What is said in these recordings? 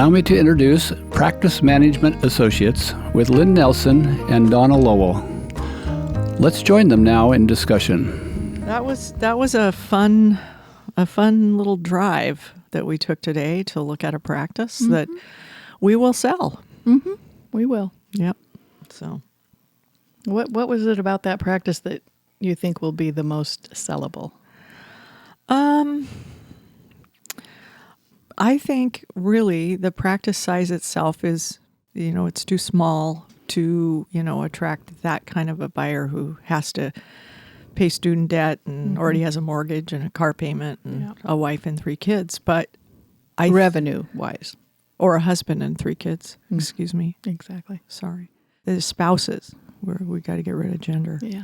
Allow me to introduce Practice Management Associates with Lynn Nelson and Donna Lowell. Let's join them now in discussion. That was a fun little drive that we took today to look at a practice that we will sell. Mm-hmm. We will. Yep. So, what was it about that practice that you think will be the most sellable? I think really the practice size itself is, it's too small to, attract that kind of a buyer who has to pay student debt and already has a mortgage and a car payment and a wife and 3 kids. But revenue-wise. Or a husband and 3 kids. Excuse me. Exactly. Sorry. The spouses, where we got to get rid of gender. Yeah.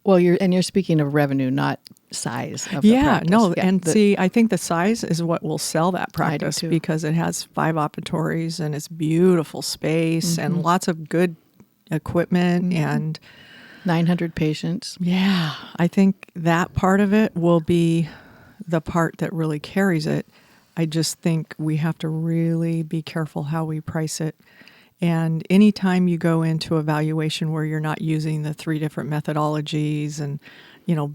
Well, you're speaking of revenue, not size of the practice. See, I think the size is what will sell that practice because it has 5 operatories and it's beautiful space and lots of good equipment and 900 patients. Yeah, I think that part of it will be the part that really carries it. I just think we have to really be careful how we price it. And anytime you go into a valuation where you're not using the 3 different methodologies and,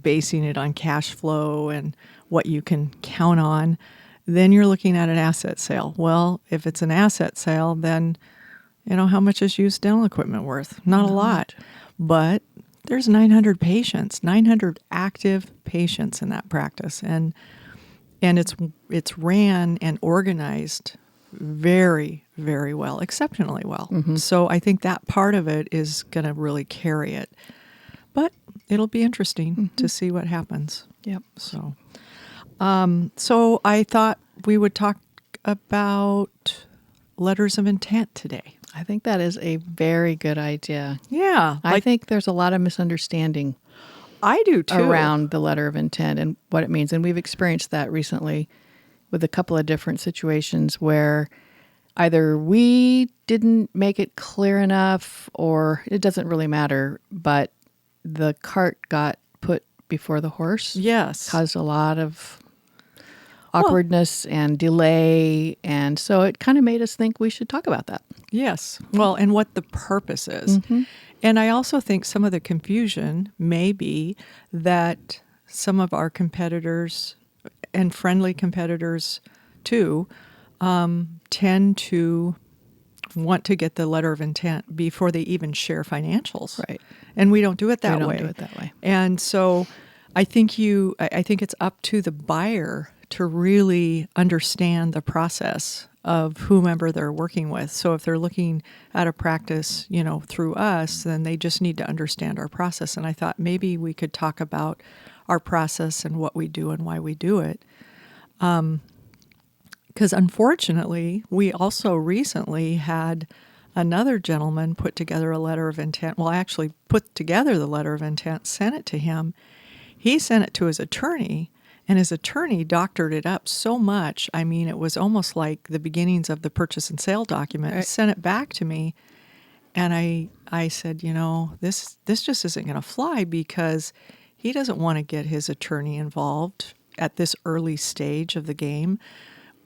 basing it on cash flow and what you can count on, then you're looking at an asset sale. Well, if it's an asset sale, then, how much is used dental equipment worth? Not a lot. But there's 900 patients, 900 active patients in that practice. And it's ran and organized very, very well, exceptionally well. So I think that part of it is going to really carry it. But it'll be interesting to see what happens. Yep. So I thought we would talk about letters of intent today. I think that is a very good idea. Yeah. I think there's a lot of misunderstanding. I do too. Around the letter of intent and what it means. And we've experienced that recently with a couple of different situations where either we didn't make it clear enough or it doesn't really matter, but the cart got put before the horse. Yes. Caused a lot of awkwardness and delay. And so it kind of made us think we should talk about that. Yes. Well, and what the purpose is. And I also think some of the confusion may be that some of our competitors and friendly competitors too tend to want to get the letter of intent before they even share financials. Right. And we don't do it that way. We don't do it that way. And so I think it's up to the buyer to really understand the process of whomever they're working with. So if they're looking at a practice, through us, then they just need to understand our process. And I thought maybe we could talk about our process and what we do and why we do it. Because unfortunately, we also recently had another gentleman put together a letter of intent. Well, I actually put together the letter of intent, sent it to him. He sent it to his attorney, and his attorney doctored it up so much. I mean, it was almost like the beginnings of the purchase and sale document. Right. He sent it back to me, and I said, this just isn't going to fly because he doesn't want to get his attorney involved at this early stage of the game.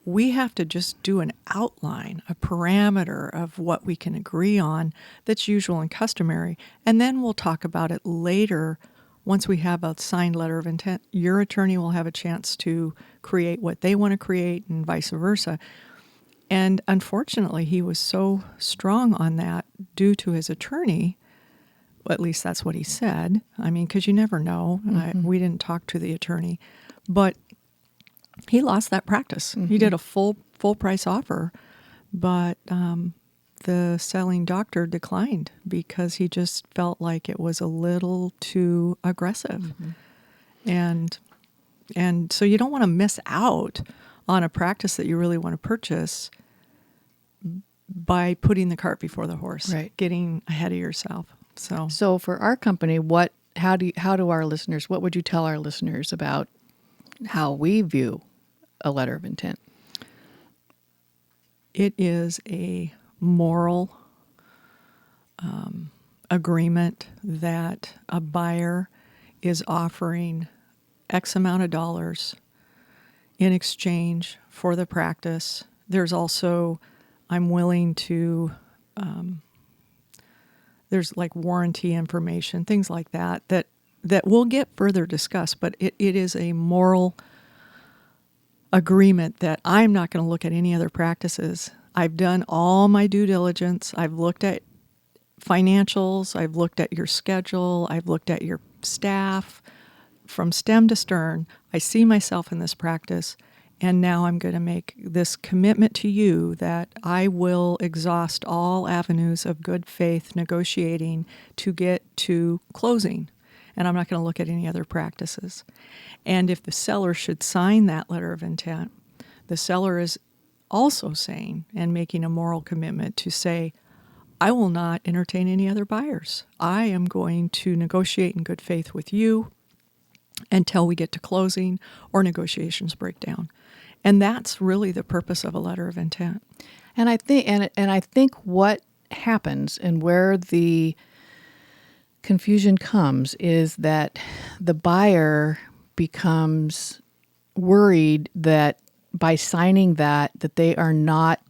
We have to just do an outline, a parameter of what we can agree on that's usual and customary, and then we'll talk about it later. Once we have a signed letter of intent, your attorney will have a chance to create what they want to create and vice versa. And unfortunately, he was so strong on that due to his attorney. Well, at least that's what he said. I mean, because you never know. We didn't talk to the attorney. But he lost that practice. He did a full price offer, but the selling doctor declined because he just felt like it was a little too aggressive. And so you don't want to miss out on a practice that you really want to purchase by putting the cart before the horse, right? Getting ahead of yourself. So for our company, how do our listeners, what would you tell our listeners about how we view a letter of intent? It is a moral agreement that a buyer is offering X amount of dollars in exchange for the practice. There's also I'm willing to, there's like warranty information, things like that will get further discussed, but it is a moral agreement that I'm not going to look at any other practices. I've done all my due diligence. I've looked at financials. I've looked at your schedule. I've looked at your staff from stem to stern. I see myself in this practice, and now I'm going to make this commitment to you that I will exhaust all avenues of good faith negotiating to get to closing, and I'm not going to look at any other practices. And if the seller should sign that letter of intent, the seller is also saying and making a moral commitment to say, I will not entertain any other buyers. I am going to negotiate in good faith with you until we get to closing or negotiations break down. And that's really the purpose of a letter of intent. And I think what happens and where the confusion comes is that the buyer becomes worried that by signing that they are not,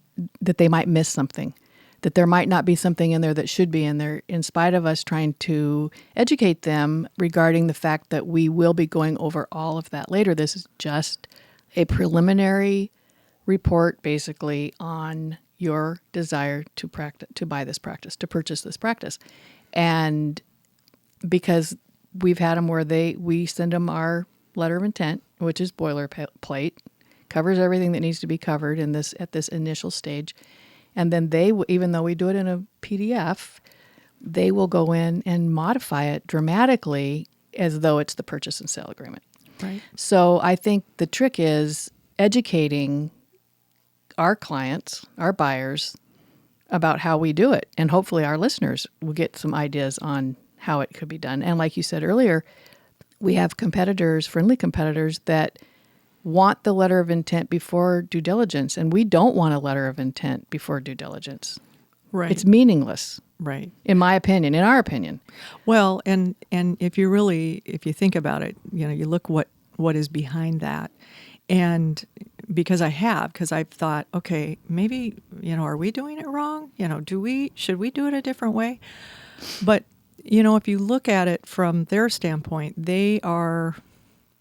that they might miss something, that there might not be something in there that should be in there, in spite of us trying to educate them regarding the fact that we will be going over all of that later. This is just a preliminary report, basically, on your desire to practice, to buy this practice, to purchase this practice. And because we've had them where we send them our letter of intent, which is boilerplate, covers everything that needs to be covered at this initial stage. And then even though we do it in a PDF, they will go in and modify it dramatically as though it's the purchase and sale agreement. Right. So I think the trick is educating our clients, our buyers, about how we do it. And hopefully our listeners will get some ideas on how it could be done. And like you said earlier, we have competitors, friendly competitors, that want the letter of intent before due diligence, and we don't want a letter of intent before due diligence. Right. It's meaningless. Right. In my opinion, in our opinion. Well, and if you think about it, you look what is behind that. And because I've thought, okay, maybe, are we doing it wrong? Should we do it a different way? But, if you look at it from their standpoint, they are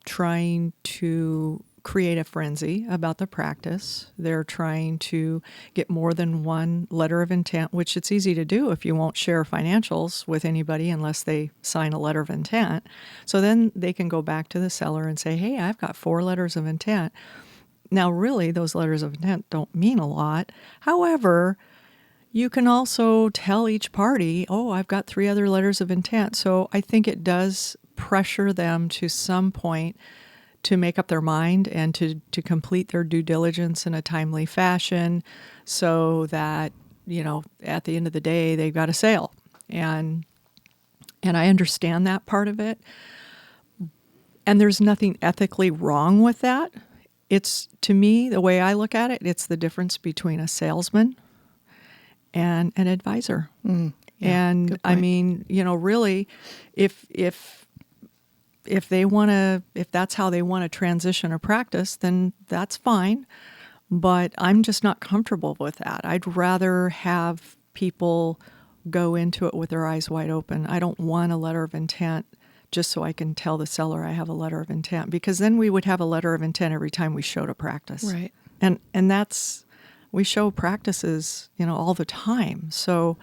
trying to create a frenzy about the practice. They're trying to get more than one letter of intent, which it's easy to do if you won't share financials with anybody unless they sign a letter of intent. So then they can go back to the seller and say, hey, I've got 4 letters of intent. Now, really, those letters of intent don't mean a lot. However, you can also tell each party, oh, I've got 3 other letters of intent. So I think it does pressure them to some point to make up their mind and to complete their due diligence in a timely fashion so that, at the end of the day, they've got a sale. And I understand that part of it. And there's nothing ethically wrong with that. It's, to me, the way I look at it, it's the difference between a salesman and an advisor. Yeah, and I mean, really, if that's how they want to transition a practice, then that's fine. But I'm just not comfortable with that. I'd rather have people go into it with their eyes wide open. I don't want a letter of intent just so I can tell the seller I have a letter of intent, because then we would have a letter of intent every time we showed a practice. Right. And that's, we show practices, all the time. So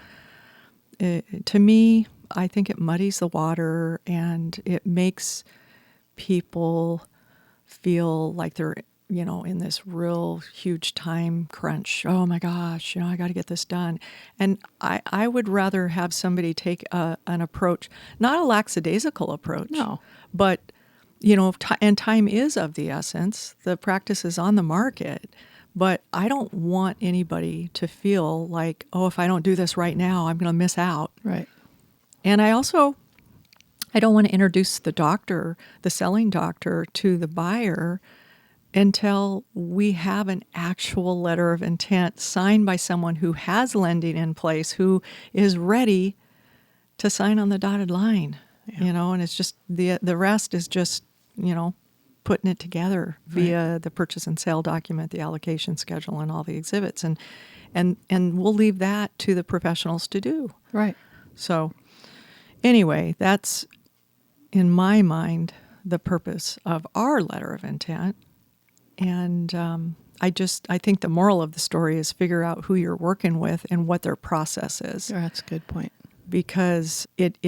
to me, I think it muddies the water and it makes people feel like they're, in this real huge time crunch. Oh my gosh, I got to get this done. And I would rather have somebody take an approach, not a lackadaisical approach. No. But, and time is of the essence. The practice is on the market. But I don't want anybody to feel like, oh, if I don't do this right now, I'm going to miss out. Right. And I don't want to introduce the selling doctor, to the buyer until we have an actual letter of intent signed by someone who has lending in place, who is ready to sign on the dotted line. And it's just the rest is just, putting it together via the purchase and sale document, the allocation schedule, and all the exhibits. And we'll leave that to the professionals to do. Right. So anyway, that's, in my mind, the purpose of our letter of intent. And I think the moral of the story is figure out who you're working with and what their process is. Yeah, that's a good point. Because it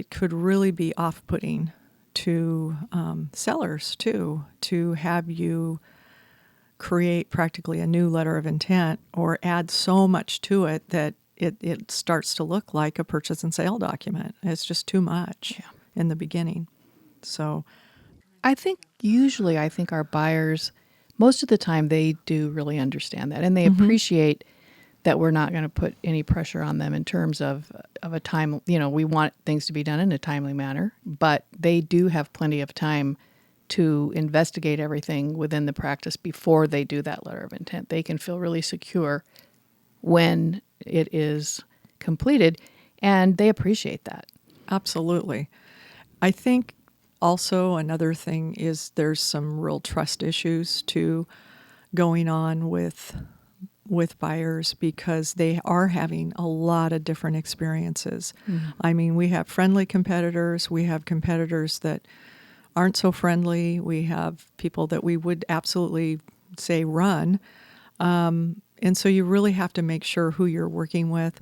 could really be off-putting to sellers too, to have you create practically a new letter of intent or add so much to it that it starts to look like a purchase and sale document. It's just too much in the beginning. So I think our buyers, most of the time, they do really understand that, and they appreciate that we're not going to put any pressure on them in terms of a time. We want things to be done in a timely manner, but they do have plenty of time to investigate everything within the practice before they do that letter of intent. They can feel really secure when it is completed, and they appreciate that. Absolutely. I think also another thing is there's some real trust issues too going on with buyers because they are having a lot of different experiences. Mm-hmm. I mean, we have friendly competitors. We have competitors that aren't so friendly. We have people that we would absolutely say run. And so you really have to make sure who you're working with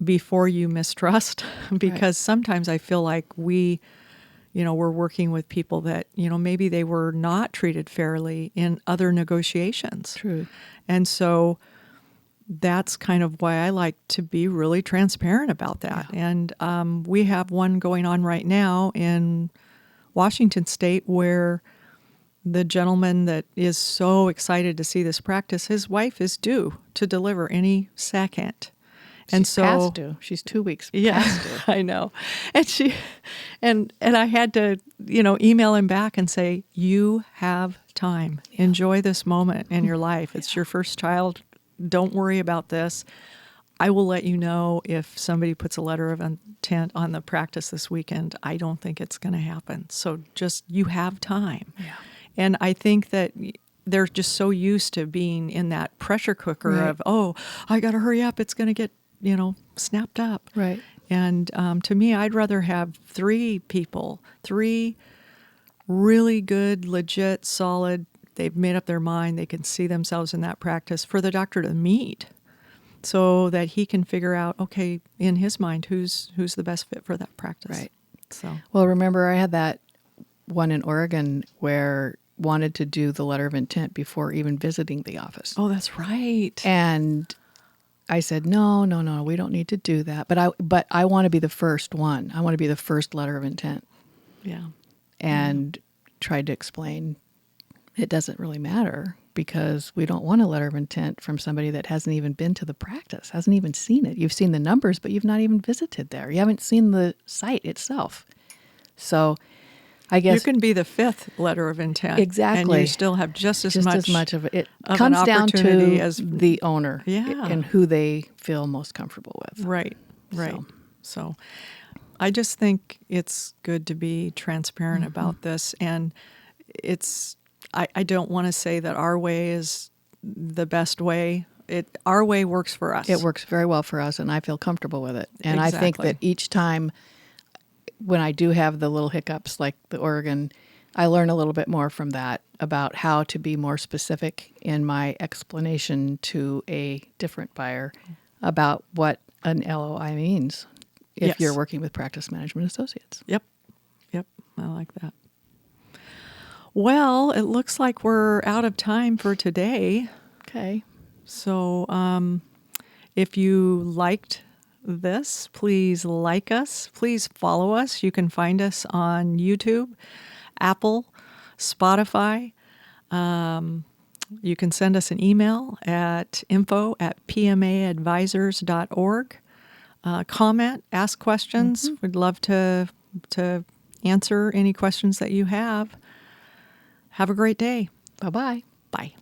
before you mistrust because sometimes I feel like we're working with people that, maybe they were not treated fairly in other negotiations. True. And so that's kind of why I like to be really transparent about that. Yeah. And we have one going on right now in Washington State where the gentleman that is so excited to see this practice, his wife is due to deliver any second. She's past due. She's 2 weeks past due. I know. And I had to, email him back and say, you have time. Yeah. Enjoy this moment in your life. It's your first child. Don't worry about this. I will let you know if somebody puts a letter of intent on the practice this weekend. I don't think it's going to happen. So just, you have time. Yeah. And I think that they're just so used to being in that pressure cooker of, I got to hurry up. It's going to get, snapped up. Right. And to me, I'd rather have 3 people, 3 really good, legit, solid, they've made up their mind, they can see themselves in that practice for the doctor to meet so that he can figure out, okay, in his mind, who's the best fit for that practice. Right. So, well, remember I had that one in Oregon where wanted to do the letter of intent before even visiting the office. Oh, that's right. And I said, no, we don't need to do that. But I want to be the first one. I want to be the first letter of intent. Yeah. And tried to explain it doesn't really matter because we don't want a letter of intent from somebody that hasn't even been to the practice, hasn't even seen it. You've seen the numbers, but you've not even visited there. You haven't seen the site itself. So I guess you can be the 5th letter of intent. Exactly. And you still have just as much of it. It of comes an down opportunity to as the owner and who they feel most comfortable with. Right. So I just think it's good to be transparent about this. And I don't want to say that our way is the best way. Our way works for us. It works very well for us, and I feel comfortable with it. And I think that each time when I do have the little hiccups like the Oregon, I learn a little bit more from that about how to be more specific in my explanation to a different buyer about what an LOI means if you're working with practice management associates. Yep. I like that. Well, it looks like we're out of time for today. Okay. So if you liked this, please like us. Please follow us. You can find us on YouTube, Apple, Spotify. You can send us an email at info@pmaadvisors.org. Comment, ask questions. We'd love to answer any questions that you have. Have a great day. Bye-bye. Bye.